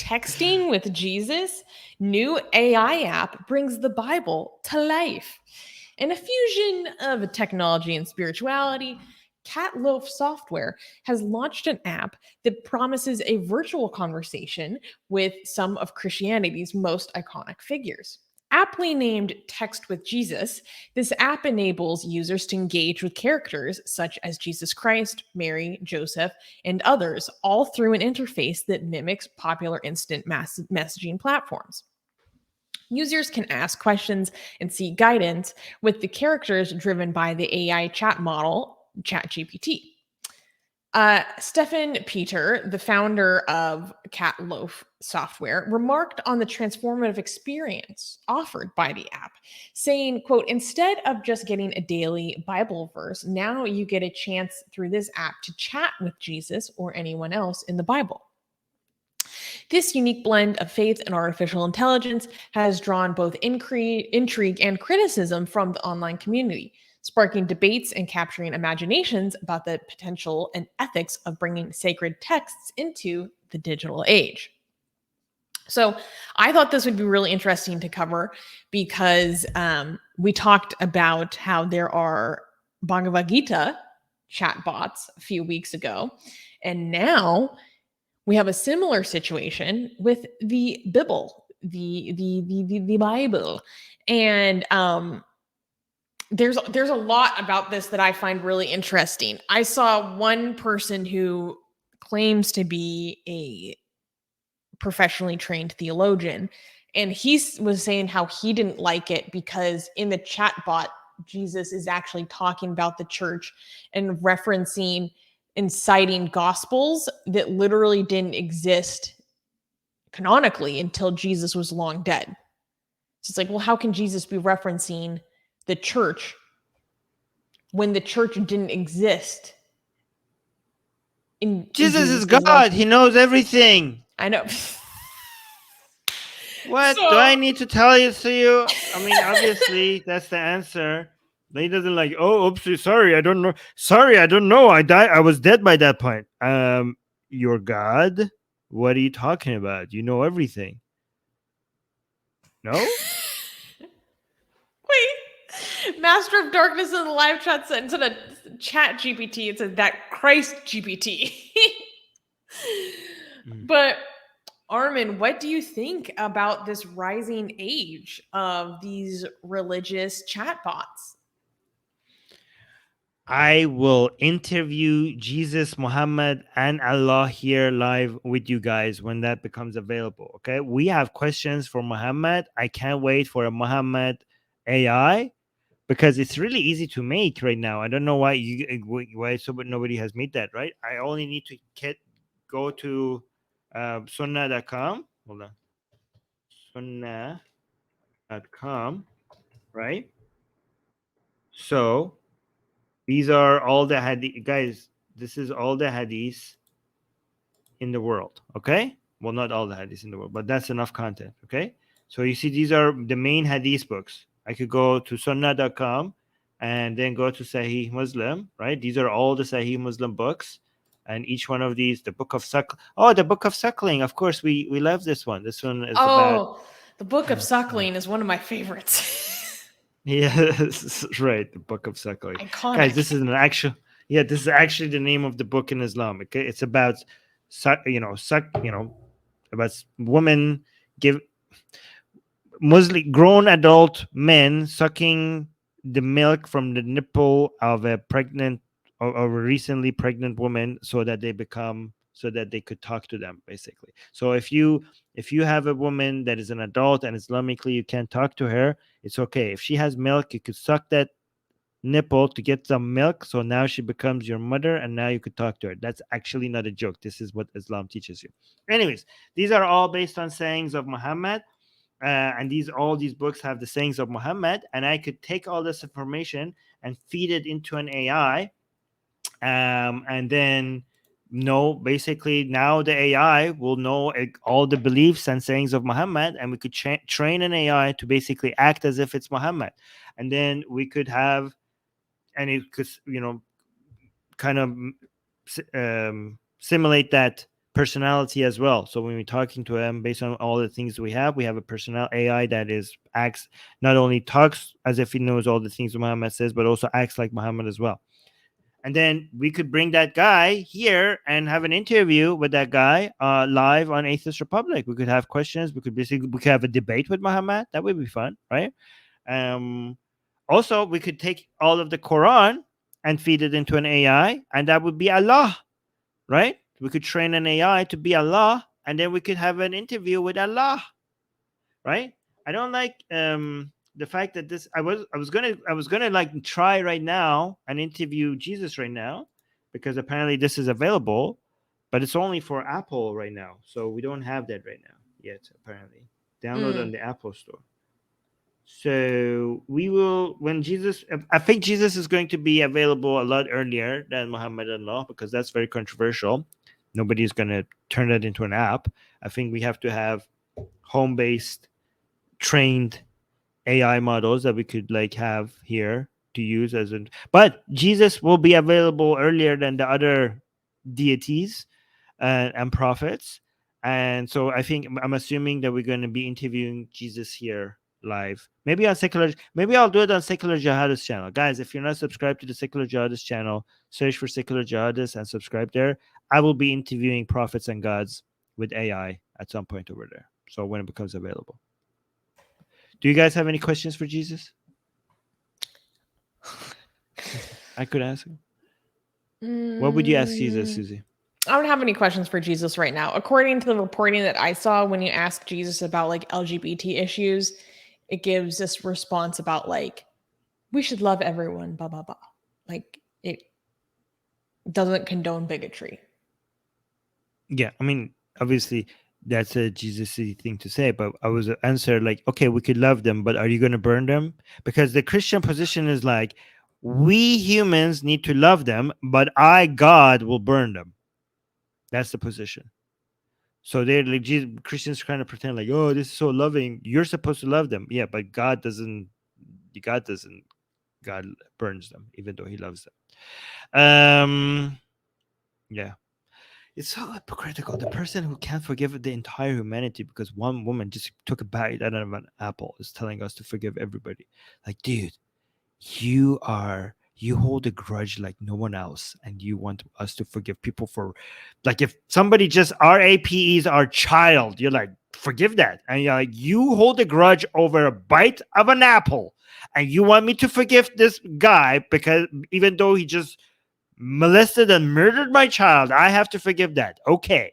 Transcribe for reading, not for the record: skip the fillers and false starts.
Texting with Jesus, new AI app brings the Bible to life. In a fusion of technology and spirituality, Cat Loaf Software has launched an app that promises a virtual conversation with some of Christianity's most iconic figures. Aptly named Text with Jesus, this app enables users to engage with characters such as Jesus Christ, Mary, Joseph, and others, all through an interface that mimics popular instant messaging platforms. Users can ask questions and seek guidance with the characters driven by the AI chat model, ChatGPT. Stéphane Peter, the founder of Cat Loaf Software, remarked on the transformative experience offered by the app, saying, quote, instead of just getting a daily Bible verse, now you get a chance through this app to chat with Jesus or anyone else in the Bible. This unique blend of faith and artificial intelligence has drawn both intrigue and criticism from the online community, sparking debates and capturing imaginations about the potential and ethics of bringing sacred texts into the digital age. So I thought this would be really interesting to cover because we talked about how there are Bhagavad Gita chatbots a few weeks ago, and now we have a similar situation with the Bible, the Bible, and there's a lot about this that I find really interesting. I saw one person who claims to be a professionally trained theologian, and he was saying how he didn't like it because in the chatbot, Jesus is actually talking about the church and referencing and citing gospels that literally didn't exist canonically until Jesus was long dead. So it's like, well, how can Jesus be referencing the church when the church didn't exist? Jesus is God. He knows everything. I know. What do I need to tell you to you? I mean, obviously, that's the answer. He doesn't like, oh, oops, sorry, I don't know. Sorry, I don't know. I died. I was dead by that point. You're God? What are you talking about? You know everything. No? Wait. Master of Darkness in the live chat said instead of Chat GPT, it said that Christ GPT. But Armin, what do you think about this rising age of these religious chatbots? I will interview Jesus, Muhammad, and Allah here live with you guys when that becomes available. Okay, we have questions for Muhammad. I can't wait for a Muhammad AI because it's really easy to make right now. I don't know why nobody has made that. Right, I only need to go to sunnah.com. Hold on, sunnah.com. Right. So these are all the hadith, guys. This is all the hadiths in the world. Okay. Well, not all the hadiths in the world, but that's enough content. Okay. So you see, these are the main hadith books. I could go to sunnah.com and then go to Sahih Muslim. Right. These are all the Sahih Muslim books. And each one of these, the book of suckling. Oh, the book of suckling. Of course, we love this one. This one is about. The book of suckling is one of my favorites. Yes, right. The book of suckling. Iconic. Guys, this is an actual. Yeah, this is actually the name of the book in Islam. Okay? It's about, about women grown adult men sucking the milk from the nipple of a pregnant or a recently pregnant woman so that they could talk to them, basically. So if you have a woman that is an adult and Islamically you can't talk to her, it's okay. If she has milk, you could suck that nipple to get some milk, so now she becomes your mother and now you could talk to her. That's actually not a joke. This is what Islam teaches you. Anyways, these are all based on sayings of Muhammad. And all these books have the sayings of Muhammad, and I could take all this information and feed it into an AI, and then basically now the AI will know all the beliefs and sayings of Muhammad, and we could train an AI to basically act as if it's Muhammad, and then we could have, and it could kind of simulate that personality as well. So when we're talking to him, based on all the things we have a personal AI that is acts, not only talks as if he knows all the things Muhammad says, but also acts like Muhammad as well. And then we could bring that guy here and have an interview with that guy live on Atheist Republic. We could have questions. We could have a debate with Muhammad. That would be fun, right? Um, Also, we could take all of the Quran and feed it into an AI, and that would be Allah, right? We could train an AI to be Allah, and then we could have an interview with Allah, right? I don't like the fact that this. I was gonna like try right now and interview Jesus right now, because apparently this is available, but it's only for Apple right now, so we don't have that right now yet. Apparently, download on Mm. the Apple Store. So we will, when Jesus, I think Jesus is going to be available a lot earlier than Muhammad and Law, because that's very controversial. Nobody's going to turn that into an app. I think we have to have home based trained AI models that we could like have here to use as an, but Jesus will be available earlier than the other deities and prophets. And so I think I'm assuming that we're going to be interviewing Jesus here live. Maybe on secular, maybe I'll do it on Secular Jihadist channel. Guys, if you're not subscribed to the Secular Jihadist channel, search for Secular Jihadist and subscribe there. I will be interviewing prophets and gods with AI at some point over there. So when it becomes available. Do you guys have any questions for Jesus? I could ask him. What would you ask Jesus, Mm, Susie? I don't have any questions for Jesus right now. According to the reporting that I saw, when you ask Jesus about like LGBT issues, it gives this response about like, we should love everyone, blah, blah, blah. Like, it doesn't condone bigotry. Yeah, I mean, obviously that's a Jesus-y thing to say, but I was answer like, okay, we could love them, but are you going to burn them? Because the Christian position is like, we humans need to love them, but I, God, will burn them. That's the position. So they're like, Christians kind of pretend like, oh, this is so loving. You're supposed to love them. Yeah, but God doesn't. God doesn't. God burns them, even though He loves them. Yeah. It's so hypocritical. The person who can't forgive the entire humanity because one woman just took a bite out of an apple is telling us to forgive everybody. Like, dude, you hold a grudge like no one else, and you want us to forgive people for, like, if somebody just rapes our child, you're like, forgive that, and you're like, you hold a grudge over a bite of an apple, and you want me to forgive this guy because even though he just molested and murdered my child, I have to forgive that. Okay.